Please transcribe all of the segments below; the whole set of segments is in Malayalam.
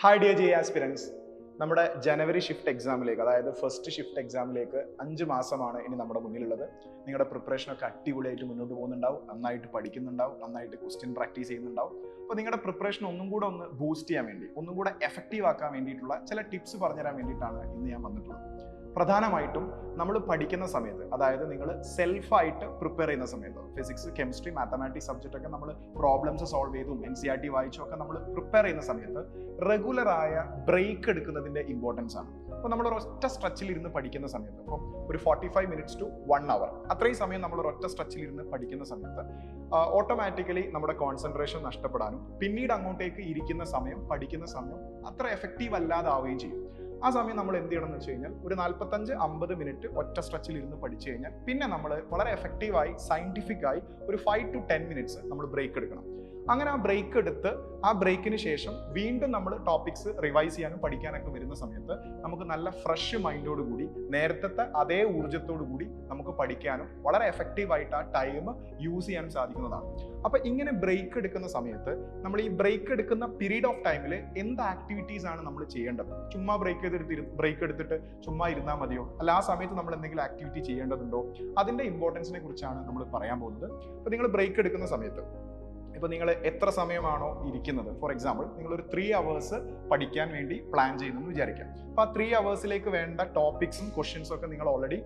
ഹായ് ഡിയർ ജി ആസ്പിരൻസ്, നമ്മുടെ ജനുവരി ഷിഫ്റ്റ് എക്സാമിലേക്ക്, അതായത് ഫസ്റ്റ് ഷിഫ്റ്റ് എക്സാമിലേക്ക് 5 മാസമാണ് ഇനി നമ്മുടെ മുന്നിലുള്ളത്. നിങ്ങളുടെ പ്രിപ്പറേഷനൊക്കെ അടിപൊളിയായിട്ട് മുന്നോട്ട് പോകുന്നുണ്ടാവും, നന്നായിട്ട് പഠിക്കുന്നുണ്ടാവും, നന്നായിട്ട് ക്വസ്റ്റ്യൻ പ്രാക്ടീസ് ചെയ്യുന്നുണ്ടാവും. അപ്പോൾ നിങ്ങളുടെ പ്രിപ്പറേഷൻ ഒന്നും കൂടെ ഒന്ന് ബൂസ്റ്റ് ചെയ്യാൻ വേണ്ടി, ഒന്നും കൂടെ എഫക്റ്റീവ് ആക്കാൻ വേണ്ടിയിട്ടുള്ള ചില ടിപ്സ് പറഞ്ഞുതരാൻ വേണ്ടിയിട്ടാണ് ഇന്ന് ഞാൻ വന്നിട്ടുള്ളത്. പ്രധാനമായിട്ടും നമ്മൾ പഠിക്കുന്ന സമയത്ത്, അതായത് നിങ്ങൾ സെൽഫായിട്ട് പ്രിപ്പയർ ചെയ്യുന്ന സമയത്ത്, ഫിസിക്സ്, കെമിസ്ട്രി, മാത്തമാറ്റിക്സ് സബ്ജക്റ്റ് ഒക്കെ നമ്മൾ പ്രോബ്ലംസ് സോൾവ് ചെയ്തും NCERT വായിച്ചും ഒക്കെ നമ്മൾ പ്രിപ്പയർ ചെയ്യുന്ന സമയത്ത് റെഗുലറായ ബ്രേക്ക് എടുക്കുന്നതിന്റെ ഇമ്പോർട്ടൻസ് ആണ്. അപ്പോൾ നമ്മൾ ഒരൊറ്റ സ്ട്രെച്ചിൽ ഇരുന്ന് പഠിക്കുന്ന സമയത്ത്, ഇപ്പോൾ ഒരു 45 minutes to 1 hour അത്രയും സമയം നമ്മൾ ഒരൊറ്റ സ്ട്രെച്ചിൽ ഇരുന്ന് പഠിക്കുന്ന സമയത്ത് ഓട്ടോമാറ്റിക്കലി നമ്മുടെ കോൺസെൻട്രേഷൻ നഷ്ടപ്പെടാനും പിന്നീട് അങ്ങോട്ടേക്ക് ഇരിക്കുന്ന സമയം, പഠിക്കുന്ന സമയം അത്ര എഫക്റ്റീവ് അല്ലാതാവുകയും ചെയ്യും. ആ സമയം നമ്മൾ എന്ത് ചെയ്യണം എന്ന് വെച്ച് കഴിഞ്ഞാൽ ഒരു 45-50 മിനിറ്റ് ഒറ്റ സ്ട്രെച്ചിൽ ഇരുന്ന് പഠിച്ചു കഴിഞ്ഞാൽ പിന്നെ നമ്മൾ വളരെ എഫക്റ്റീവായി, സയന്റിഫിക്കായി ഒരു 5 to 10 minutes നമ്മൾ ബ്രേക്ക് എടുക്കണം. അങ്ങനെ ആ ബ്രേക്ക് എടുത്ത് ആ ബ്രേക്കിന് ശേഷം വീണ്ടും നമ്മൾ ടോപ്പിക്സ് റിവൈസ് ചെയ്യാനും പഠിക്കാനൊക്കെ വരുന്ന സമയത്ത് നമുക്ക് നല്ല ഫ്രഷ് മൈൻഡോട് കൂടി, നേരത്തെ അതേ ഊർജ്ജത്തോടു കൂടി നമുക്ക് പഠിക്കാനും വളരെ എഫക്റ്റീവായിട്ട് ആ ടൈം യൂസ് ചെയ്യാനും സാധിക്കുന്നതാണ്. അപ്പൊ ഇങ്ങനെ ബ്രേക്ക് എടുക്കുന്ന സമയത്ത് നമ്മൾ ഈ ബ്രേക്ക് എടുക്കുന്ന പീരീഡ് ഓഫ് ടൈമിൽ എന്ത് ആക്ടിവിറ്റീസ് ആണ് നമ്മൾ ചെയ്യേണ്ടത്? ചുമ്മാ ബ്രേക്ക് എടുത്തിട്ട് ചുമ്മാ ഇരുന്നാൽ മതിയോ? അല്ല, ആ സമയത്ത് നമ്മൾ എന്തെങ്കിലും ആക്ടിവിറ്റി ചെയ്യേണ്ടതുണ്ടോ? അതിന്റെ ഇമ്പോർട്ടൻസിനെ കുറിച്ചാണ് നമ്മൾ പറയാൻ പോകുന്നത്. അപ്പൊ നിങ്ങൾ ബ്രേക്ക് എടുക്കുന്ന സമയത്ത് ഇപ്പൊ നിങ്ങൾ എത്ര സമയമാണോ ഇരിക്കുന്നത്, ഫോർ എക്സാമ്പിൾ നിങ്ങൾ ഒരു 3 hours പഠിക്കാൻ വേണ്ടി പ്ലാൻ ചെയ്യുന്നെന്ന് വിചാരിക്കാം. അപ്പൊ ആ 3 hoursലേക്ക് വേണ്ട ടോപ്പിക്സും ക്വസ്റ്റ്യൻസും ഒക്കെ നിങ്ങൾ ഓൾറെഡി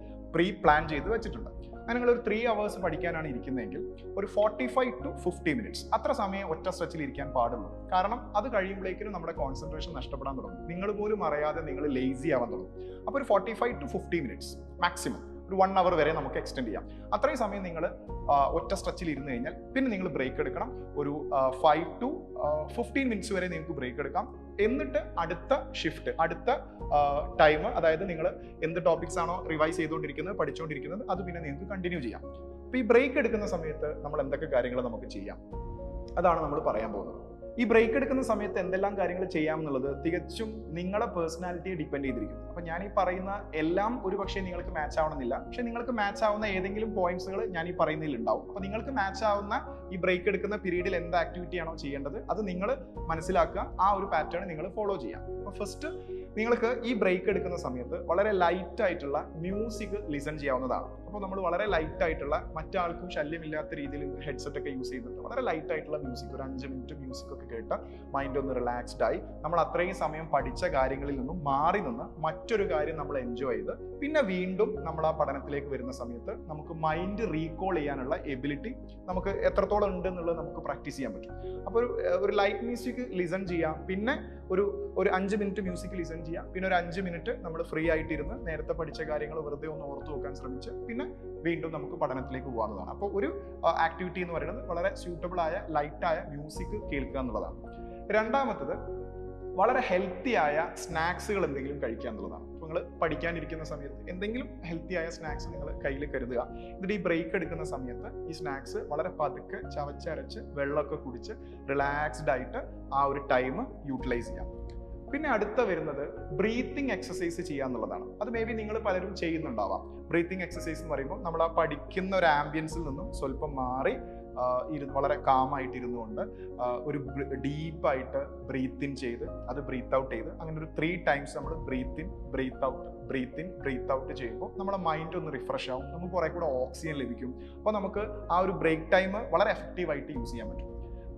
പ്ലാൻ ചെയ്ത് വെച്ചിട്ടുണ്ട്. അങ്ങനെ നിങ്ങൾ ഒരു 3 hours പഠിക്കാനാണ് ഇരിക്കുന്നതെങ്കിൽ ഒരു 45 to 50 minutes അത്ര സമയം ഒറ്റ സ്ട്രെച്ചിൽ ഇരിക്കാൻ പാടുള്ളൂ. കാരണം അത് കഴിയുമ്പോഴേക്കും നമ്മുടെ കോൺസെൻട്രേഷൻ നഷ്ടപ്പെടാൻ തുടങ്ങും, നിങ്ങൾ പോലും അറിയാതെ നിങ്ങൾ ലേസി ആവാൻ തുടങ്ങും. അപ്പോൾ ഒരു 45 to 50 minutes മാക്സിമം ഒരു 1 hour വരെ നമുക്ക് എക്സ്റ്റെൻഡ് ചെയ്യാം. അത്രയും സമയം നിങ്ങൾ ഒറ്റ സ്ട്രെച്ചിൽ ഇരുന്ന് കഴിഞ്ഞാൽ പിന്നെ നിങ്ങൾ ബ്രേക്ക് എടുക്കണം. ഒരു 5 to 15 minutes വരെ നിങ്ങൾക്ക് ബ്രേക്ക് എടുക്കാം. എന്നിട്ട് അടുത്ത ഷിഫ്റ്റ്, അടുത്ത ടൈം, അതായത് നിങ്ങൾ എന്ത് ടോപ്പിക്സ് ആണോ റിവൈസ് ചെയ്തുകൊണ്ടിരിക്കുന്നത്, പഠിച്ചുകൊണ്ടിരിക്കുന്നത്, അത് പിന്നെ നിങ്ങൾക്ക് കണ്ടിന്യൂ ചെയ്യാം. അപ്പോൾ ഈ ബ്രേക്ക് എടുക്കുന്ന സമയത്ത് നമ്മൾ എന്തൊക്കെ കാര്യങ്ങൾ നമുക്ക് ചെയ്യാം, അതാണ് നമ്മൾ പറയാൻ പോകുന്നത്. ഈ ബ്രേക്ക് എടുക്കുന്ന സമയത്ത് എന്തെല്ലാം കാര്യങ്ങൾ ചെയ്യാമെന്നുള്ളത് തികച്ചും നിങ്ങളുടെ പേഴ്സണാലിറ്റിയെ ഡിപ്പെൻഡ് ചെയ്തിരിക്കും. അപ്പൊ ഞാൻ ഈ പറയുന്ന എല്ലാം ഒരു പക്ഷേ നിങ്ങൾക്ക് മാച്ച് ആവണമെന്നില്ല, പക്ഷെ നിങ്ങൾക്ക് മാച്ച് ആവുന്ന ഏതെങ്കിലും പോയിന്റ്സുകൾ ഞാൻ ഈ പറയുന്നതിൽ ഉണ്ടാവും. അപ്പൊ നിങ്ങൾക്ക് മാച്ച് ആവുന്ന ഈ ബ്രേക്ക് എടുക്കുന്ന പീരീഡിൽ എന്ത് ആക്ടിവിറ്റി ആണോ ചെയ്യേണ്ടത് അത് നിങ്ങൾ മനസ്സിലാക്കുക, ആ ഒരു പാറ്റേൺ നിങ്ങൾ ഫോളോ ചെയ്യാം. അപ്പൊ ഫസ്റ്റ് നിങ്ങൾക്ക് ഈ ബ്രേക്ക് എടുക്കുന്ന സമയത്ത് വളരെ ലൈറ്റ് ആയിട്ടുള്ള മ്യൂസിക് ലിസൺ ചെയ്യാവുന്നതാണ്. അപ്പോൾ നമ്മൾ വളരെ ലൈറ്റ് ആയിട്ടുള്ള, മറ്റാൾക്കും ശല്യമില്ലാത്ത രീതിയിൽ ഹെഡ്സെറ്റ് ഒക്കെ യൂസ് ചെയ്യുന്നുണ്ട്. വളരെ ലൈറ്റ് ആയിട്ടുള്ള മ്യൂസിക്, ഒരു 5 minute മ്യൂസിക് ഒക്കെ കേട്ട് മൈൻഡ് ഒന്ന് റിലാക്സ്ഡ് ആയി നമ്മൾ അത്രയും സമയം പഠിച്ച കാര്യങ്ങളിൽ നിന്നും മാറി നിന്ന് മറ്റൊരു കാര്യം നമ്മൾ എൻജോയ് ചെയ്ത് പിന്നെ വീണ്ടും നമ്മൾ ആ പഠനത്തിലേക്ക് വരുന്ന സമയത്ത് നമുക്ക് മൈൻഡ് റീകോൾ ചെയ്യാനുള്ള എബിലിറ്റി നമുക്ക് എത്രത്തോളം ഉണ്ട് എന്നുള്ളത് നമുക്ക് പ്രാക്ടീസ് ചെയ്യാൻ പറ്റും. അപ്പോൾ ഒരു ലൈറ്റ് മ്യൂസിക് ലിസൺ ചെയ്യാം, പിന്നെ ഒരു 5 minute മ്യൂസിക് ലിസൺ ചെയ്യാം, പിന്നെ ഒരു 5 minute നമ്മൾ ഫ്രീ ആയിട്ടിരുന്ന് നേരത്തെ പഠിച്ച കാര്യങ്ങൾ വെറുതെ ഒന്ന് ഓർത്തു നോക്കാൻ ശ്രമിച്ച് പിന്നെ വീണ്ടും നമുക്ക് പഠനത്തിലേക്ക് പോകാവുന്നതാണ്. അപ്പോൾ ഒരു ആക്ടിവിറ്റി എന്ന് പറയുന്നത് വളരെ സ്യൂട്ടബിൾ ആയ ലൈറ്റായ മ്യൂസിക് കേൾക്കുക എന്നുള്ളതാണ്. രണ്ടാമത്തത് വളരെ ഹെൽത്തി ആയ സ്നാക്സുകൾ എന്തെങ്കിലും കഴിക്കുക എന്നുള്ളതാണ്. അപ്പോൾ നിങ്ങൾ പഠിക്കാനിരിക്കുന്ന സമയത്ത് എന്തെങ്കിലും ഹെൽത്തി ആയ സ്നാക്സ് നിങ്ങൾ കയ്യിൽ കരുതുക. എന്നിട്ട് ഈ ബ്രേക്ക് എടുക്കുന്ന സമയത്ത് ഈ സ്നാക്സ് വളരെ പതുക്കെ ചവച്ചരച്ച് വെള്ളമൊക്കെ കുടിച്ച് റിലാക്സ്ഡ് ആയിട്ട് ആ ഒരു ടൈം യൂട്ടിലൈസ് ചെയ്യാം. പിന്നെ അടുത്ത വരുന്നത് ബ്രീത്തിങ് എക്സസൈസ് ചെയ്യുക എന്നുള്ളതാണ്. അത് മേ ബി നിങ്ങൾ പലരും ചെയ്യുന്നുണ്ടാവാം. ബ്രീത്തിങ് എക്സസൈസ് എന്ന് പറയുമ്പോൾ നമ്മൾ ആ പഠിക്കുന്ന ഒരു ആംബിയൻസിൽ നിന്നും സ്വല്പം മാറി വളരെ കാമായിട്ട് ഇരുന്നുകൊണ്ട് ഒരു ഡീപ്പായിട്ട് ബ്രീത്ത് ഇൻ ചെയ്ത് അത് ബ്രീത്ത് ഔട്ട് ചെയ്ത് അങ്ങനെ ഒരു 3 times നമ്മൾ breathe in, breathe out, breathe in, breathe out ചെയ്യുമ്പോൾ നമ്മുടെ മൈൻഡ് ഒന്ന് റിഫ്രഷ് ആവും, നമുക്ക് കുറെ കൂടെ ഓക്സിജൻ ലഭിക്കും. അപ്പോൾ നമുക്ക് ആ ഒരു ബ്രേക്ക് ടൈം വളരെ എഫക്റ്റീവായിട്ട് യൂസ് ചെയ്യാൻ പറ്റും.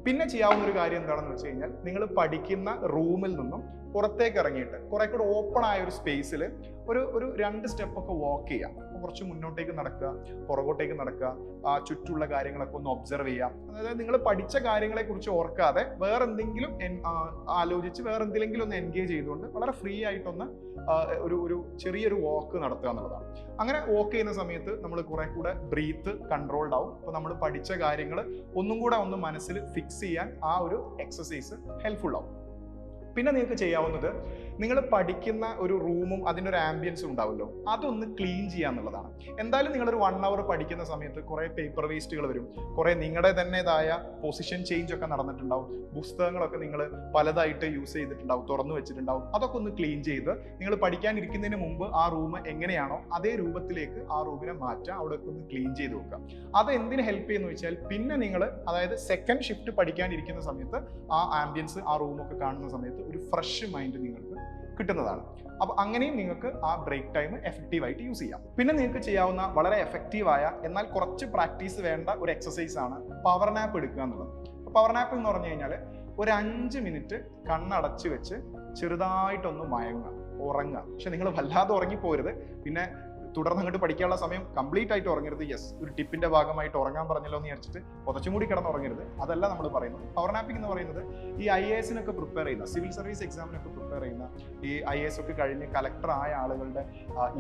പിന്നെ ചെയ്യാവുന്ന ഒരു കാര്യം എന്താണെന്ന് വെച്ച് കഴിഞ്ഞാൽ നിങ്ങൾ പഠിക്കുന്ന റൂമിൽ നിന്നും പുറത്തേക്ക് ഇറങ്ങിയിട്ട് കുറെ കൂടെ ഓപ്പൺ ആയ ഒരു സ്പേസിൽ ഒരു 2 സ്റ്റെപ്പ് ഒക്കെ വാക്ക് ചെയ്യാം. കുറച്ച് മുന്നോട്ടേക്ക് നടക്കുക, പുറകോട്ടേക്ക് നടക്കുക, ആ ചുറ്റുള്ള കാര്യങ്ങളൊക്കെ ഒന്ന് ഒബ്സർവ് ചെയ്യാം. അതായത് നിങ്ങൾ പഠിച്ച കാര്യങ്ങളെ കുറിച്ച് ഓർക്കാതെ വേറെ എന്തെങ്കിലും ആലോചിച്ച് വേറെ എന്തെങ്കിലും ഒന്ന് എൻഗേജ് ചെയ്തുകൊണ്ട് വളരെ ഫ്രീ ആയിട്ടൊന്ന് ഒരു ചെറിയൊരു വാക്ക് നടത്തുക എന്നുള്ളതാണ്. അങ്ങനെ വാക്ക് ചെയ്യുന്ന സമയത്ത് നമ്മൾ കുറെ കൂടെ ബ്രീത്ത് കൺട്രോൾഡ് ആവും. അപ്പോൾ നമ്മൾ പഠിച്ച കാര്യങ്ങൾ ഒന്നും കൂടെ ഒന്ന് മനസ്സിൽ ഫിക്സ് ചെയ്യാൻ ആ ഒരു എക്സസൈസ് ഹെൽപ്ഫുൾ ആവും. പിന്നെ നിങ്ങൾക്ക് ചെയ്യാവുന്നത് നിങ്ങൾ പഠിക്കുന്ന ഒരു റൂമും അതിൻ്റെ ഒരു ആംബിയൻസും ഉണ്ടാവുമല്ലോ, അതൊന്ന് ക്ലീൻ ചെയ്യുക എന്നുള്ളതാണ്. എന്തായാലും നിങ്ങളൊരു 1 hour പഠിക്കുന്ന സമയത്ത് കുറേ പേപ്പർ വേസ്റ്റുകൾ വരും, കുറേ നിങ്ങളുടെ തന്നെതായ പൊസിഷൻ ചേഞ്ച് ഒക്കെ നടന്നിട്ടുണ്ടാവും, പുസ്തകങ്ങളൊക്കെ നിങ്ങൾ പലതായിട്ട് യൂസ് ചെയ്തിട്ടുണ്ടാവും, തുറന്നു വെച്ചിട്ടുണ്ടാവും. അതൊക്കെ ഒന്ന് ക്ലീൻ ചെയ്ത് നിങ്ങൾ പഠിക്കാനിരിക്കുന്നതിന് മുമ്പ് ആ റൂം എങ്ങനെയാണോ അതേ രൂപത്തിലേക്ക് ആ റൂമിനെ മാറ്റുക, അവിടെ ഒന്ന് ക്ലീൻ ചെയ്ത് വെക്കുക. അത് എന്തിന് ഹെൽപ്പ് ചെയ്യുന്നു വെച്ചാൽ പിന്നെ നിങ്ങൾ അതായത് സെക്കൻഡ് ഷിഫ്റ്റ് പഠിക്കാനിരിക്കുന്ന സമയത്ത് ആ ആംബിയൻസ് ആ റൂമൊക്കെ കാണുന്ന സമയത്ത് ഒരു ഫ്രഷ് മൈൻഡ് നിങ്ങൾക്ക് കിട്ടുന്നതാണ്. അപ്പൊ അങ്ങനെയും നിങ്ങൾക്ക് ആ ബ്രേക്ക് ടൈം എഫക്റ്റീവായിട്ട് യൂസ് ചെയ്യാം. പിന്നെ നിങ്ങൾക്ക് ചെയ്യാവുന്ന വളരെ എഫക്റ്റീവായ എന്നാൽ കുറച്ച് പ്രാക്ടീസ് വേണ്ട ഒരു എക്സസൈസ് ആണ് പവർ നാപ്പ് എടുക്കുക എന്നുള്ളത്. പവർ നാപ്പ് എന്ന് പറഞ്ഞു കഴിഞ്ഞാൽ ഒരു 5 മിനിറ്റ് കണ്ണടച്ച് വെച്ച് ചെറുതായിട്ടൊന്ന് മയങ്ങുക, ഉറങ്ങുക. പക്ഷെ നിങ്ങൾ വല്ലാതെ ഉറങ്ങിപ്പോരുത്, പിന്നെ തുടർന്ന് അങ്ങോട്ട് പഠിക്കാനുള്ള സമയം കംപ്ലീറ്റ് ആയിട്ട് ഉറങ്ങരുത്. യെസ്, ഒരു ടിപ്പിന്റെ ഭാഗമായിട്ട് ഉറങ്ങാൻ പറഞ്ഞല്ലോ എന്ന് വിചാരിച്ചിട്ട് പുതച്ചും കൂടി കിടന്ന് ഉറങ്ങരുത്, അതല്ല നമ്മൾ പറയുന്നത്. പവർ നാപ്പിംഗ് എന്ന് പറയുന്നത് ഈ IAS പ്രിപ്പയർ ചെയ്യുന്ന, സിവിൽ സർവീസ് എക്സാമിനൊക്കെ പ്രിപ്പയർ ചെയ്യുന്ന, ഈ IAS ഒക്കെ കഴിഞ്ഞ് കളക്ടർ ആയ ആളുകളുടെ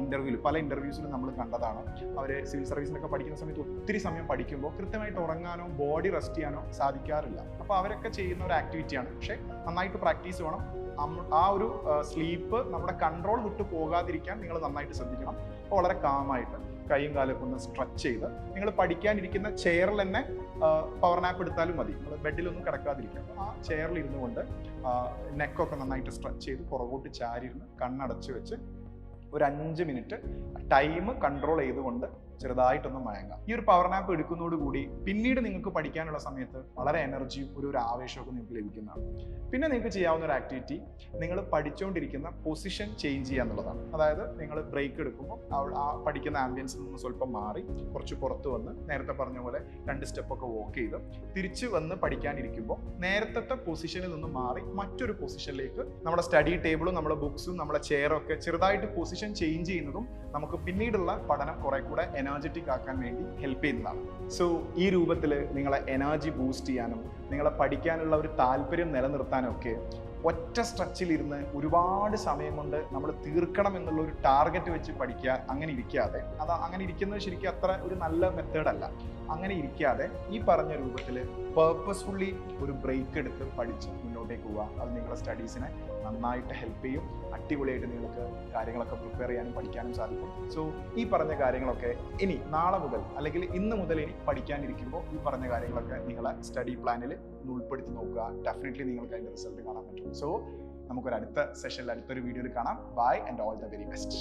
ഇന്റർവ്യൂവിൽ പല ഇന്റർവ്യൂസിലും നമ്മൾ കണ്ടതാണ്. അവർ സിവിൽ സർവീസിനൊക്കെ പഠിക്കുന്ന സമയത്ത് ഒത്തിരി സമയം പഠിക്കുമ്പോൾ കൃത്യമായിട്ട് ഉറങ്ങാനോ ബോഡി റെസ്റ്റ് ചെയ്യാനോ സാധിക്കാറില്ല. അപ്പോൾ അവരൊക്കെ ചെയ്യുന്ന ഒരു ആക്ടിവിറ്റിയാണ്. പക്ഷേ നന്നായിട്ട് പ്രാക്ടീസ് വേണം. ആ ഒരു സ്ലീപ്പ് നമ്മുടെ കൺട്രോൾ വിട്ടു പോകാതിരിക്കാൻ നിങ്ങൾ നന്നായിട്ട് ശ്രദ്ധിക്കണം. അപ്പോൾ വളരെ കാമായിട്ട് കൈയും കാലൊക്കെ ഒന്ന് സ്ട്രെച്ച് ചെയ്ത് നിങ്ങൾ പഠിക്കാനിരിക്കുന്ന ചെയറിൽ തന്നെ പവർ നാപ്പ് എടുത്താലും മതി. നിങ്ങൾ ബെഡിലൊന്നും കിടക്കാതിരിക്കുക. ആ ചെയറിൽ ഇരുന്നു കൊണ്ട് നെക്കൊക്കെ നന്നായിട്ട് സ്ട്രെച്ച് ചെയ്ത് പുറകോട്ട് ചാരിയിരുന്ന് കണ്ണടച്ച് വെച്ച് ഒരു 5 മിനിറ്റ് ടൈം കൺട്രോൾ ചെയ്തുകൊണ്ട് ചെറുതായിട്ടൊന്ന് മയങ്ങാം. ഈ ഒരു പവർ നാപ്പ് എടുക്കുന്നതോടുകൂടി പിന്നീട് നിങ്ങൾക്ക് പഠിക്കാനുള്ള സമയത്ത് വളരെ എനർജിയും ഒരു ആവേശമൊക്കെ നിങ്ങൾക്ക് ലഭിക്കുന്നതാണ്. പിന്നെ നിങ്ങൾക്ക് ചെയ്യാവുന്ന ഒരു ആക്ടിവിറ്റി നിങ്ങൾ പഠിച്ചുകൊണ്ടിരിക്കുന്ന പൊസിഷൻ ചേഞ്ച് ചെയ്യുക എന്നുള്ളതാണ്. അതായത് നിങ്ങൾ ബ്രേക്ക് എടുക്കുമ്പോൾ ആ പഠിക്കുന്ന ആംബിയൻസിൽ നിന്ന് സ്വല്പം മാറി കുറച്ച് പുറത്ത് വന്ന് നേരത്തെ പറഞ്ഞ പോലെ 2 സ്റ്റെപ്പൊക്കെ വോക്ക് ചെയ്ത് തിരിച്ച് വന്ന് പഠിക്കാനിരിക്കുമ്പോൾ നേരത്തെ പൊസിഷനിൽ നിന്ന് മാറി മറ്റൊരു പൊസിഷനിലേക്ക് നമ്മുടെ സ്റ്റഡി ടേബിളും നമ്മുടെ ബുക്സും നമ്മുടെ ചെയറും ഒക്കെ ചെറുതായിട്ട് പൊസിഷൻ ചേഞ്ച് ചെയ്യുന്നതും നമുക്ക് പിന്നീടുള്ള പഠനം കുറെ കൂടെ എനർജറ്റിക് ആക്കാൻ വേണ്ടി ഹെൽപ്പ് ചെയ്യുന്നതാണ്. സോ ഈ രൂപത്തിൽ നിങ്ങളെ എനർജി ബൂസ്റ്റ് ചെയ്യാനും നിങ്ങളെ പഠിക്കാനുള്ള ഒരു താല്പര്യം നിലനിർത്താനും ഒക്കെ ഒറ്റ സ്ട്രെച്ചിലിരുന്ന് ഒരുപാട് സമയം കൊണ്ട് നമ്മൾ തീർക്കണം എന്നുള്ള ഒരു ടാർഗറ്റ് വെച്ച് പഠിക്കുക അങ്ങനെ ഇരിക്കാതെ, അങ്ങനെ ഇരിക്കുന്നത് ശരിക്കും അത്ര ഒരു നല്ല മെത്തേഡല്ല. അങ്ങനെ ഇരിക്കാതെ ഈ പറഞ്ഞ രൂപത്തിൽ പേർപ്പസ്ഫുള്ളി ഒരു ബ്രേക്ക് എടുത്ത് പഠിച്ച് മുന്നോട്ടേക്ക് പോവുക. അത് നിങ്ങളുടെ സ്റ്റഡീസിനെ നന്നായിട്ട് ഹെൽപ്പ് ചെയ്യും. അടിപൊളിയായിട്ട് നിങ്ങൾക്ക് കാര്യങ്ങളൊക്കെ പ്രിപ്പയർ ചെയ്യാനും പഠിക്കാനും സാധിക്കും. സോ ഈ പറഞ്ഞ കാര്യങ്ങളൊക്കെ ഇനി നാളെ മുതൽ അല്ലെങ്കിൽ ഇന്ന് മുതൽ ഇനി പഠിക്കാനിരിക്കുമ്പോൾ ഈ പറഞ്ഞ കാര്യങ്ങളൊക്കെ നിങ്ങളെ സ്റ്റഡി പ്ലാനിൽ ഉൾപ്പെടുത്തി നോക്കുക. ഡെഫിനറ്റ്ലി നിങ്ങൾക്ക് അതിൻ്റെ റിസൾട്ട് കാണാൻ പറ്റും. സോ നമുക്കൊരു അടുത്ത സെഷനിൽ അടുത്തൊരു വീഡിയോയിൽ കാണാം. Bye and all the very best.